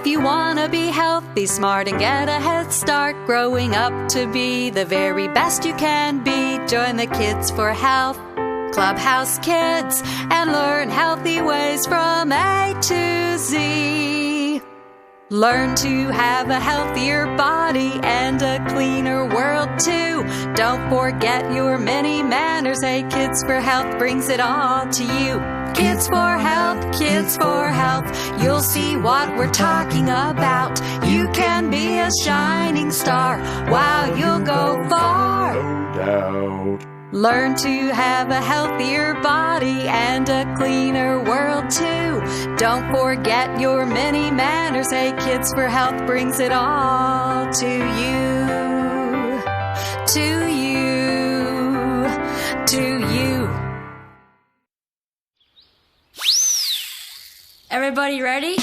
you want to be healthy, smart, and get a head start growing up to be the very best you can be, join the Kids for Health Clubhouse Kids and learn healthy ways from A to Z. Learn to have a healthier body and a cleaner world too. Don't forget your many manners. Hey, Kids for Health brings it all to you. Kids for Health, Kids for Health. You'll see what we're talking about. You can be a shining star. Wow, you'll go far. No doubt. Learn to have a healthier body and a cleaner world too. Don't forget your many manners. Hey, Kids for Health brings it all to you. To you. To you. Everybody ready?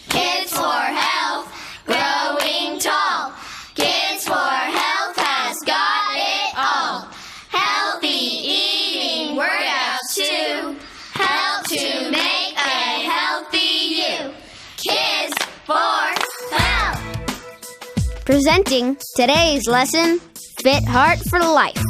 Kids for Health, growing tall. Kids for Health has got it all. Healthy eating, workouts too. Help to make a healthy you. Kids for Health. Presenting today's lesson, Fit Heart for Life.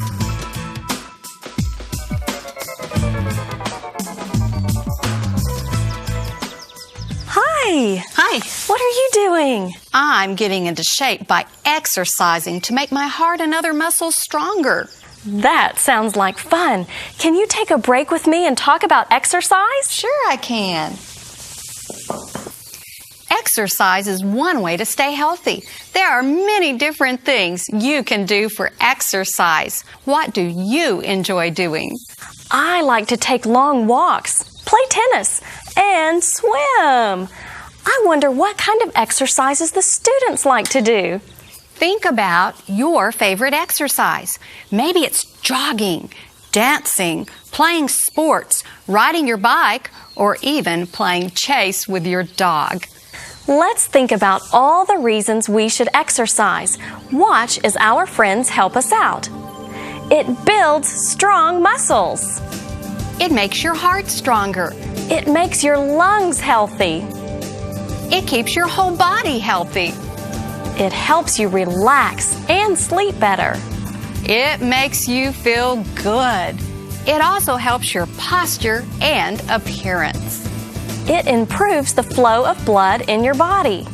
Hi. What are you doing? I'm getting into shape by exercising to make my heart and other muscles stronger. That sounds like fun. Can you take a break with me and talk about exercise? Sure I can. Exercise is one way to stay healthy. There are many different things you can do for exercise. What do you enjoy doing? I like to take long walks, play tennis, and swim. I wonder what kind of exercises the students like to do. Think about your favorite exercise. Maybe it's jogging, dancing, playing sports, riding your bike, or even playing chase with your dog. Let's think about all the reasons we should exercise. Watch as our friends help us out. It builds strong muscles. It makes your heart stronger. It makes your lungs healthy. It keeps your whole body healthy. It helps you relax and sleep better. It makes you feel good. It also helps your posture and appearance. It improves the flow of blood in your body.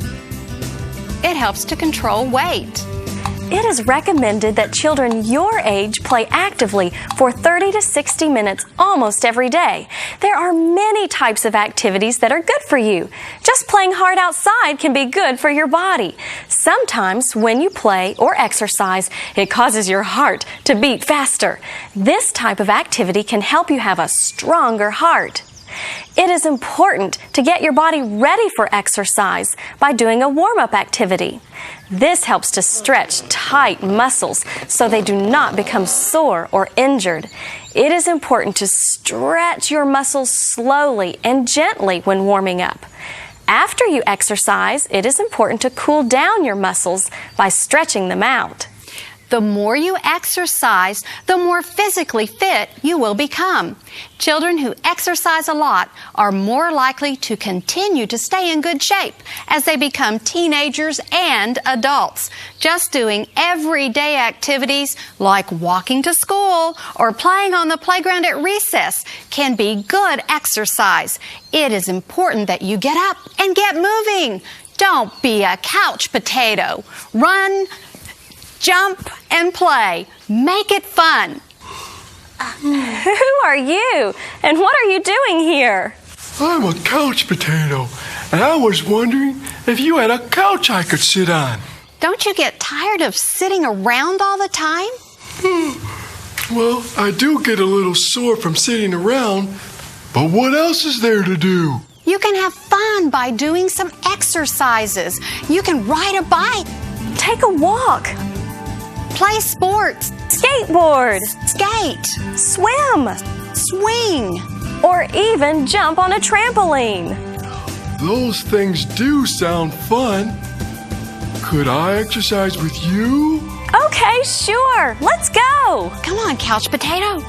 It helps to control weight. It is recommended that children your age play actively for 30 to 60 minutes almost every day. There are many types of activities that are good for you. Just playing hard outside can be good for your body. Sometimes when you play or exercise, it causes your heart to beat faster. This type of activity can help you have a stronger heart. It is important to get your body ready for exercise by doing a warm-up activity. This helps to stretch tight muscles so they do not become sore or injured. It is important to stretch your muscles slowly and gently when warming up. After you exercise, it is important to cool down your muscles by stretching them out. The more you exercise, the more physically fit you will become. Children who exercise a lot are more likely to continue to stay in good shape as they become teenagers and adults. Just doing everyday activities like walking to school or playing on the playground at recess can be good exercise. It is important that you get up and get moving. Don't be a couch potato. Run, jump, and play. Make it fun. Who are you? And what are you doing here? I'm a couch potato, and I was wondering if you had a couch I could sit on. Don't you get tired of sitting around all the time? Well, I do get a little sore from sitting around, but what else is there to do? You can have fun by doing some exercises. You can ride a bike, Take a walk, play sports, skateboard, skate, swim, swing, or even jump on a trampoline. Those things do sound fun. Could I exercise with you? Okay, sure. Let's go. Come on, couch potato.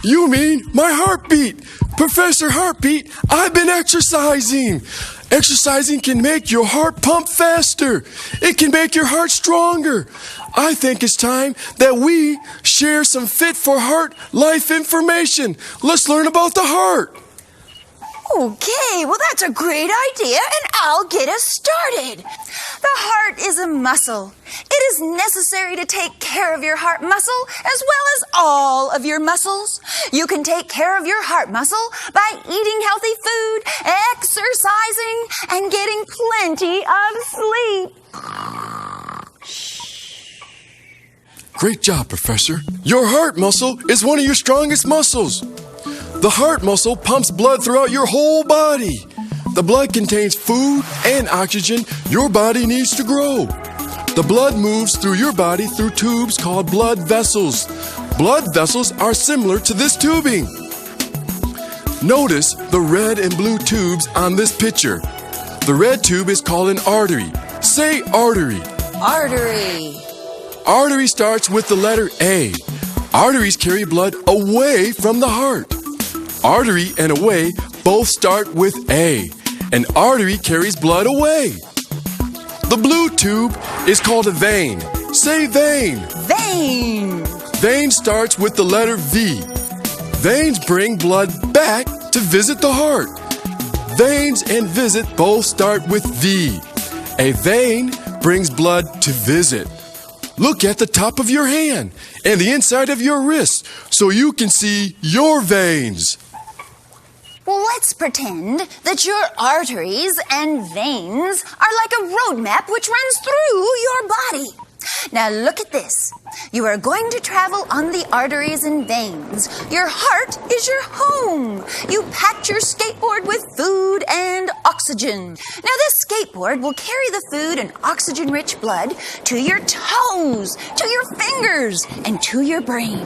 You mean my heartbeat. Professor Heartbeat, I've been exercising. Exercising can make your heart pump faster. It can make your heart stronger. I think it's time that we share some Fit for Heart life information. Let's learn about the heart. Okay, well that's a great idea, and I'll get us started. The heart is a muscle. It is necessary to take care of your heart muscle as well as all of your muscles. You can take care of your heart muscle by eating healthy food, exercising, and getting plenty of sleep. Great job, Professor. Your heart muscle is one of your strongest muscles. The heart muscle pumps blood throughout your whole body. The blood contains food and oxygen your body needs to grow. The blood moves through your body through tubes called blood vessels. Blood vessels are similar to this tubing. Notice the red and blue tubes on this picture. The red tube is called an artery. Say artery. Artery. Artery starts with the letter A. Arteries carry blood away from the heart. Artery and away both start with A. An artery carries blood away. The blue tube is called a vein. Say vein. Vein. Vein starts with the letter V. Veins bring blood back to visit the heart. Veins and visit both start with V. A vein brings blood to visit. Look at the top of your hand and the inside of your wrist so you can see your veins. Well, let's pretend that your arteries and veins are like a road map which runs through your body. Now look at this. You are going to travel on the arteries and veins. Your heart is your home. You packed your skateboard with food and oxygen. Now this skateboard will carry the food and oxygen-rich blood to your toes, to your fingers, and to your brain.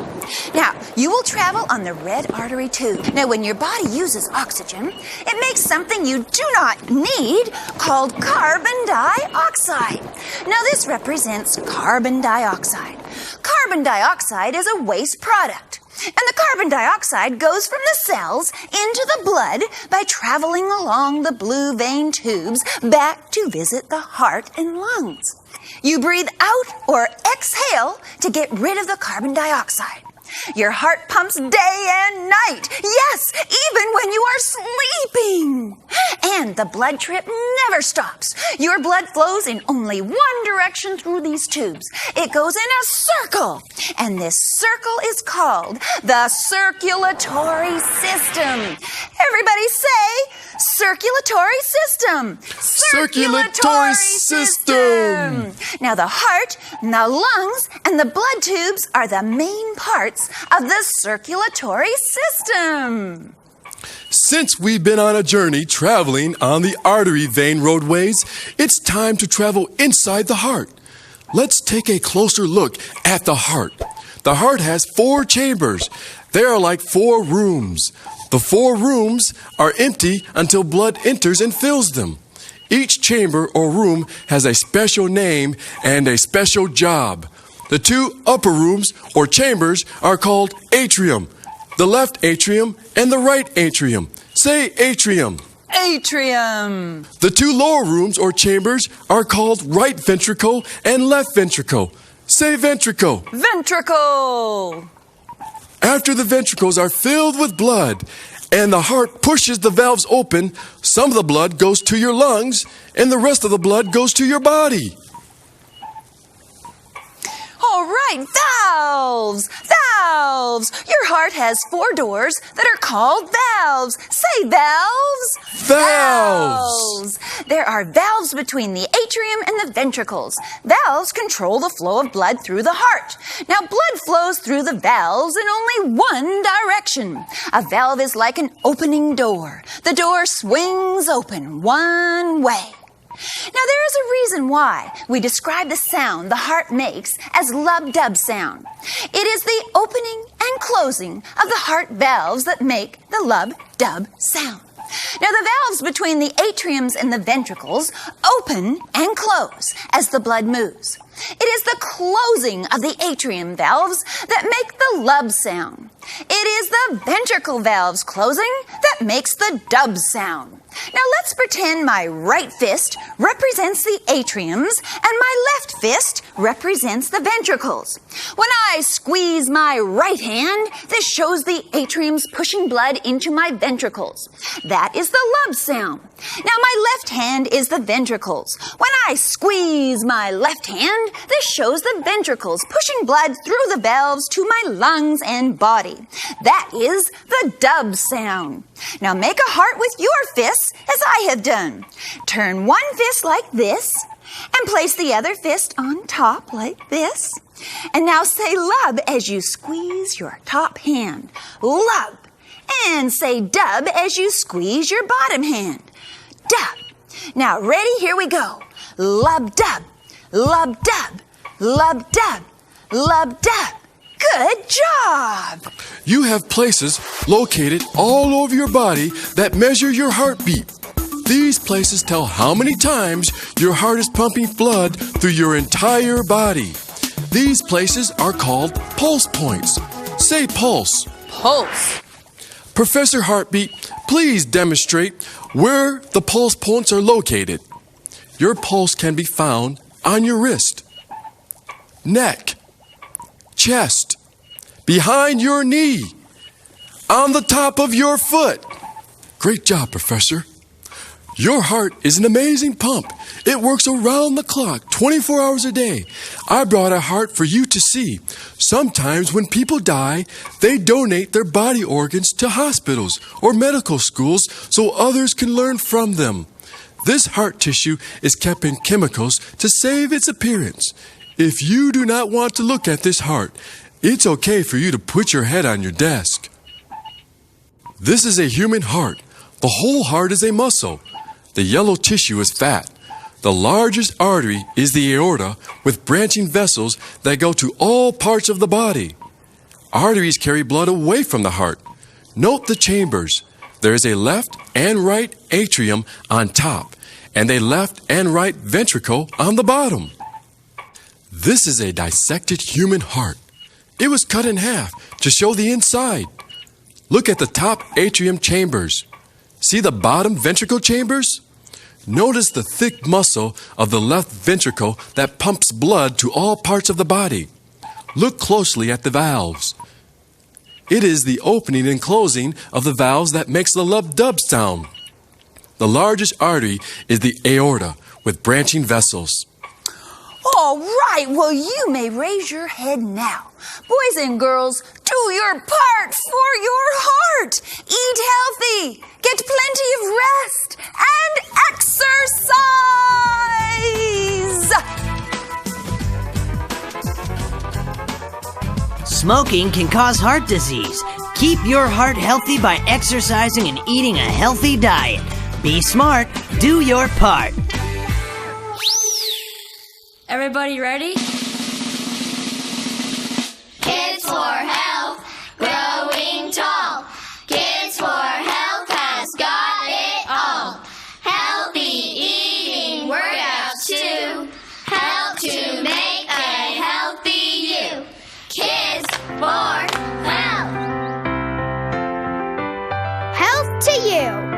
Now, you will travel on the red artery tube. Now, when your body uses oxygen, it makes something you do not need called carbon dioxide. Now, this represents carbon dioxide. Carbon dioxide is a waste product. And the carbon dioxide goes from the cells into the blood by traveling along the blue vein tubes back to visit the heart and lungs. You breathe out or exhale to get rid of the carbon dioxide. Your heart pumps day and night. Yes, even when you are sleeping. And the blood trip never stops. Your blood flows in only one direction through these tubes. It goes in a circle. And this circle is called the circulatory system. Everybody say, circulatory system. Circulatory system. Now the heart, the lungs, and the blood tubes are the main parts of the circulatory system. Since we've been on a journey traveling on the artery vein roadways, it's time to travel inside the heart. Let's take a closer look at the heart. The heart has 4 chambers. They are like 4 rooms. The 4 rooms are empty until blood enters and fills them. Each chamber or room has a special name and a special job. The 2 upper rooms or chambers are called atrium. The left atrium and the right atrium. Say atrium. Atrium. The 2 lower rooms or chambers are called right ventricle and left ventricle. Say ventricle. Ventricle. After the ventricles are filled with blood and the heart pushes the valves open, some of the blood goes to your lungs and the rest of the blood goes to your body. All right, valves. Valves. Your heart has 4 doors that are called valves. Say valves. Valves. There are valves between the atrium and the ventricles. Valves control the flow of blood through the heart. Now, blood flows through the valves in only one direction. A valve is like an opening door. The door swings open one way. Now, there is a reason why we describe the sound the heart makes as lub-dub sound. It is the opening and closing of the heart valves that make the lub-dub sound. Now, the valves between the atriums and the ventricles open and close as the blood moves. It is the closing of the atrium valves that make the lub sound. It is the ventricle valves closing that makes the dub sound. Now let's pretend my right fist represents the atriums and my left fist represents the ventricles. When I squeeze my right hand, this shows the atriums pushing blood into my ventricles. That is the lub sound. Now my left hand is the ventricles. When I squeeze my left hand, this shows the ventricles pushing blood through the valves to my lungs and body. That is the dub sound. Now make a heart with your fists as I have done. Turn one fist like this and place the other fist on top like this. And now say lub as you squeeze your top hand. Lub. And say dub as you squeeze your bottom hand. Dub. Now ready? Here we go. Lub dub. Lub dub. Lub dub. Lub dub. Good job! You have places located all over your body that measure your heartbeat. These places tell how many times your heart is pumping blood through your entire body. These places are called pulse points. Say pulse. Pulse. Professor Heartbeat, please demonstrate where the pulse points are located. Your pulse can be found on your wrist, neck, chest, behind your knee, on the top of your foot. Great job, Professor. Your heart is an amazing pump. It works around the clock, 24 hours a day. I brought a heart for you to see. Sometimes when people die, they donate their body organs to hospitals or medical schools so others can learn from them. This heart tissue is kept in chemicals to save its appearance. If you do not want to look at this heart, it's okay for you to put your head on your desk. This is a human heart. The whole heart is a muscle. The yellow tissue is fat. The largest artery is the aorta with branching vessels that go to all parts of the body. Arteries carry blood away from the heart. Note the chambers. There is a left and right atrium on top and a left and right ventricle on the bottom. This is a dissected human heart. It was cut in half to show the inside. Look at the top atrium chambers. See the bottom ventricle chambers? Notice the thick muscle of the left ventricle that pumps blood to all parts of the body. Look closely at the valves. It is the opening and closing of the valves that makes the lub-dub sound. The largest artery is the aorta with branching vessels. All right, well, you may raise your head now. Boys and girls, do your part for your heart. Eat healthy, get plenty of rest, and exercise. Smoking can cause heart disease. Keep your heart healthy by exercising and eating a healthy diet. Be smart, do your part. Everybody ready? Kids for Health, growing tall. Kids for Health has got it all. Healthy eating, workouts too. Help to make a healthy you. Kids for Health. Health to you.